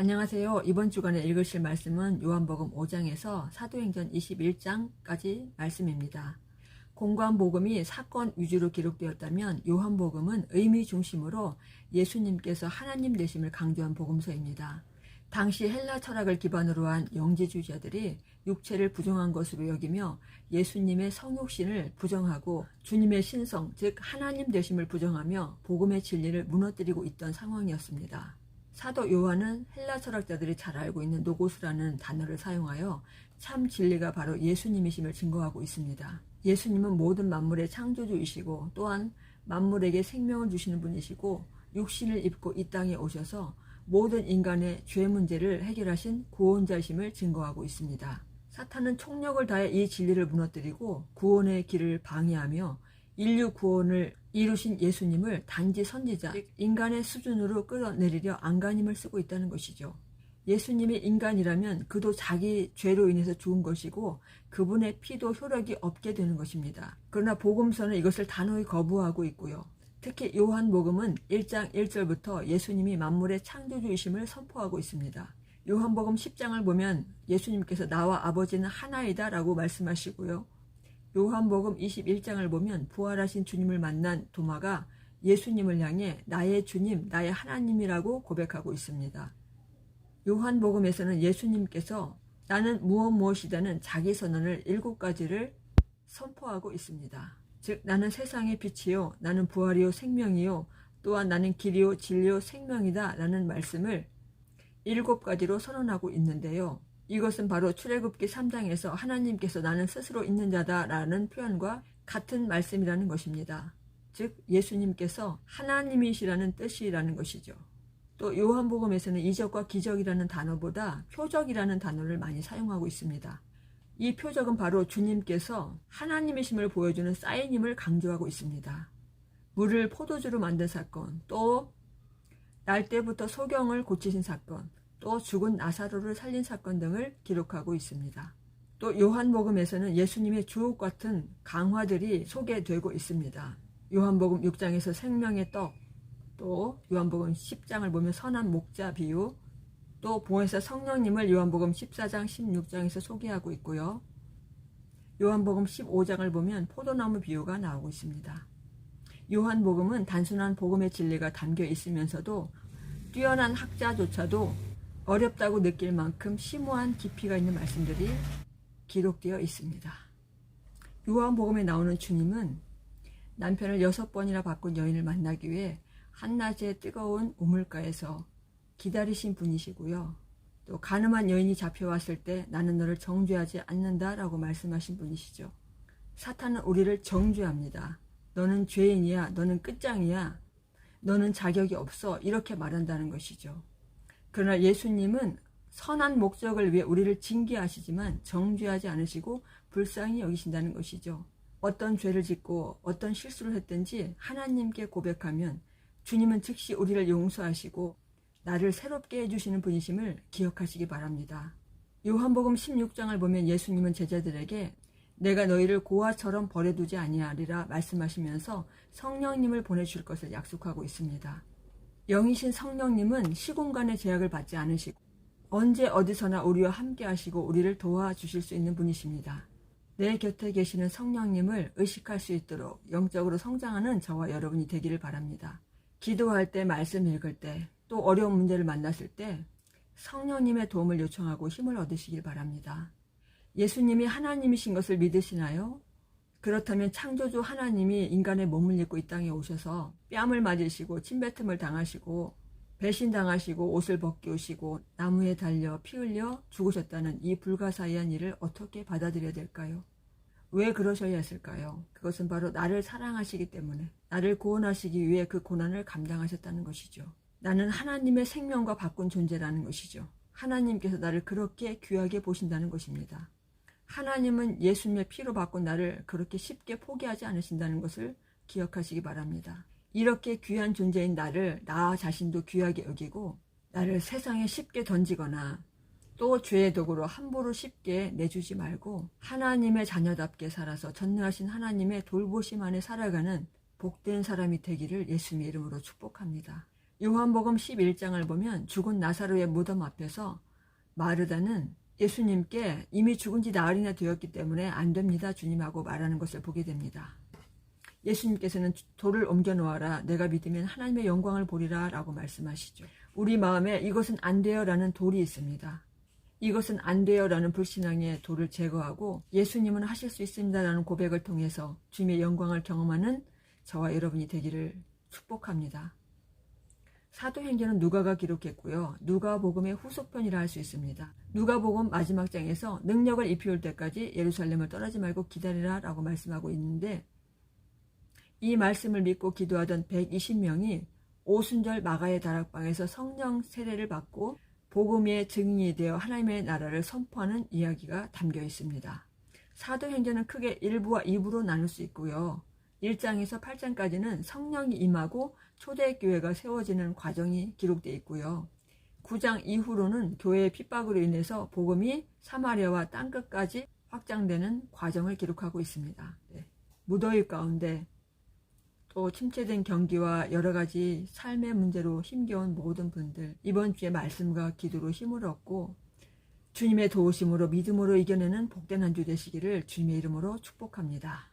안녕하세요. 이번 주간에 읽으실 말씀은 요한복음 5장에서 사도행전 21장까지 말씀입니다. 공관 복음이 사건 위주로 기록되었다면 요한복음은 의미 중심으로 예수님께서 하나님 되심을 강조한 복음서입니다. 당시 헬라 철학을 기반으로 한 영지주의자들이 육체를 부정한 것으로 여기며 예수님의 성육신을 부정하고 주님의 신성, 즉 하나님 되심을 부정하며 복음의 진리를 무너뜨리고 있던 상황이었습니다. 사도 요한은 헬라 철학자들이 잘 알고 있는 노고스라는 단어를 사용하여 참 진리가 바로 예수님이심을 증거하고 있습니다. 예수님은 모든 만물의 창조주이시고 또한 만물에게 생명을 주시는 분이시고 육신을 입고 이 땅에 오셔서 모든 인간의 죄 문제를 해결하신 구원자이심을 증거하고 있습니다. 사탄은 총력을 다해 이 진리를 무너뜨리고 구원의 길을 방해하며 인류 구원을 이루신 예수님을 단지 선지자, 즉 인간의 수준으로 끌어내리려 안간힘을 쓰고 있다는 것이죠. 예수님이 인간이라면 그도 자기 죄로 인해서 죽은 것이고 그분의 피도 효력이 없게 되는 것입니다. 그러나 복음서는 이것을 단호히 거부하고 있고요. 특히 요한복음은 1장 1절부터 예수님이 만물의 창조주이심을 선포하고 있습니다. 요한복음 10장을 보면 예수님께서 나와 아버지는 하나이다 라고 말씀하시고요. 요한복음 21장을 보면 부활하신 주님을 만난 도마가 예수님을 향해 나의 주님, 나의 하나님이라고 고백하고 있습니다. 요한복음에서는 예수님께서 나는 무엇이다는 자기 선언을 7가지를 선포하고 있습니다. 즉 나는 세상의 빛이요, 나는 부활이요 생명이요, 또한 나는 길이요 진리요 생명이다 라는 말씀을 7가지로 선언하고 있는데요. 이것은 바로 출애굽기 3장에서 하나님께서 나는 스스로 있는 자다 라는 표현과 같은 말씀이라는 것입니다. 즉 예수님께서 하나님이시라는 뜻이라는 것이죠. 또 요한복음에서는 이적과 기적이라는 단어보다 표적이라는 단어를 많이 사용하고 있습니다. 이 표적은 바로 주님께서 하나님이심을 보여주는 사인임을 강조하고 있습니다. 물을 포도주로 만든 사건, 또 날 때부터 소경을 고치신 사건, 또 죽은 나사로를 살린 사건 등을 기록하고 있습니다. 또 요한복음에서는 예수님의 주옥 같은 강화들이 소개되고 있습니다. 요한복음 6장에서 생명의 떡, 또 요한복음 10장을 보면 선한 목자 비유, 또 보혜사 성령님을 요한복음 14장 16장에서 소개하고 있고요. 요한복음 15장을 보면 포도나무 비유가 나오고 있습니다. 요한복음은 단순한 복음의 진리가 담겨 있으면서도 뛰어난 학자조차도 어렵다고 느낄 만큼 심오한 깊이가 있는 말씀들이 기록되어 있습니다. 요한복음에 나오는 주님은 남편을 6번이나 바꾼 여인을 만나기 위해 한낮의 뜨거운 우물가에서 기다리신 분이시고요. 또 가늠한 여인이 잡혀왔을 때 나는 너를 정죄하지 않는다 라고 말씀하신 분이시죠. 사탄은 우리를 정죄합니다. 너는 죄인이야, 너는 끝장이야, 너는 자격이 없어, 이렇게 말한다는 것이죠. 그러나 예수님은 선한 목적을 위해 우리를 징계하시지만 정죄하지 않으시고 불쌍히 여기신다는 것이죠. 어떤 죄를 짓고 어떤 실수를 했든지 하나님께 고백하면 주님은 즉시 우리를 용서하시고 나를 새롭게 해주시는 분이심을 기억하시기 바랍니다. 요한복음 16장을 보면 예수님은 제자들에게 내가 너희를 고아처럼 버려두지 아니하리라 말씀하시면서 성령님을 보내줄 것을 약속하고 있습니다. 영이신 성령님은 시공간의 제약을 받지 않으시고 언제 어디서나 우리와 함께 하시고 우리를 도와주실 수 있는 분이십니다. 내 곁에 계시는 성령님을 의식할 수 있도록 영적으로 성장하는 저와 여러분이 되기를 바랍니다. 기도할 때, 말씀 읽을 때, 또 어려운 문제를 만났을 때 성령님의 도움을 요청하고 힘을 얻으시길 바랍니다. 예수님이 하나님이신 것을 믿으시나요? 그렇다면 창조주 하나님이 인간의 몸을 입고 이 땅에 오셔서 뺨을 맞으시고 침뱉음을 당하시고 배신당하시고 옷을 벗기우시고 나무에 달려 피 흘려 죽으셨다는 이 불가사의한 일을 어떻게 받아들여야 될까요? 왜 그러셔야 했을까요? 그것은 바로 나를 사랑하시기 때문에 나를 구원하시기 위해 그 고난을 감당하셨다는 것이죠. 나는 하나님의 생명과 바꾼 존재라는 것이죠. 하나님께서 나를 그렇게 귀하게 보신다는 것입니다. 하나님은 예수님의 피로 바꾼 나를 그렇게 쉽게 포기하지 않으신다는 것을 기억하시기 바랍니다. 이렇게 귀한 존재인 나를 나 자신도 귀하게 여기고 나를 세상에 쉽게 던지거나 또 죄의 도구로 함부로 쉽게 내주지 말고 하나님의 자녀답게 살아서 전능하신 하나님의 돌보심 안에 살아가는 복된 사람이 되기를 예수님의 이름으로 축복합니다. 요한복음 11장을 보면 죽은 나사로의 무덤 앞에서 마르다는 예수님께 이미 죽은 지 나흘이나 되었기 때문에 안 됩니다 주님하고 말하는 것을 보게 됩니다. 예수님께서는 돌을 옮겨 놓아라, 내가 믿으면 하나님의 영광을 보리라 라고 말씀하시죠. 우리 마음에 이것은 안 돼요 라는 돌이 있습니다. 이것은 안 돼요 라는 불신앙의 돌을 제거하고 예수님은 하실 수 있습니다 라는 고백을 통해서 주님의 영광을 경험하는 저와 여러분이 되기를 축복합니다. 사도행전은 누가가 기록했고요. 누가복음의 후속편이라 할 수 있습니다. 누가복음 마지막 장에서 능력을 입혀올 때까지 예루살렘을 떠나지 말고 기다리라 라고 말씀하고 있는데, 이 말씀을 믿고 기도하던 120명이 오순절 마가의 다락방에서 성령 세례를 받고 복음의 증인이 되어 하나님의 나라를 선포하는 이야기가 담겨 있습니다. 사도행전은 크게 1부와 2부로 나눌 수 있고요. 1장에서 8장까지는 성령이 임하고 초대교회가 세워지는 과정이 기록되어 있고요. 9장 이후로는 교회의 핍박으로 인해서 복음이 사마리아와 땅끝까지 확장되는 과정을 기록하고 있습니다. 네. 무더위 가운데 또 침체된 경기와 여러 가지 삶의 문제로 힘겨운 모든 분들, 이번 주에 말씀과 기도로 힘을 얻고 주님의 도우심으로 믿음으로 이겨내는 복된 한 주 되시기를 주님의 이름으로 축복합니다.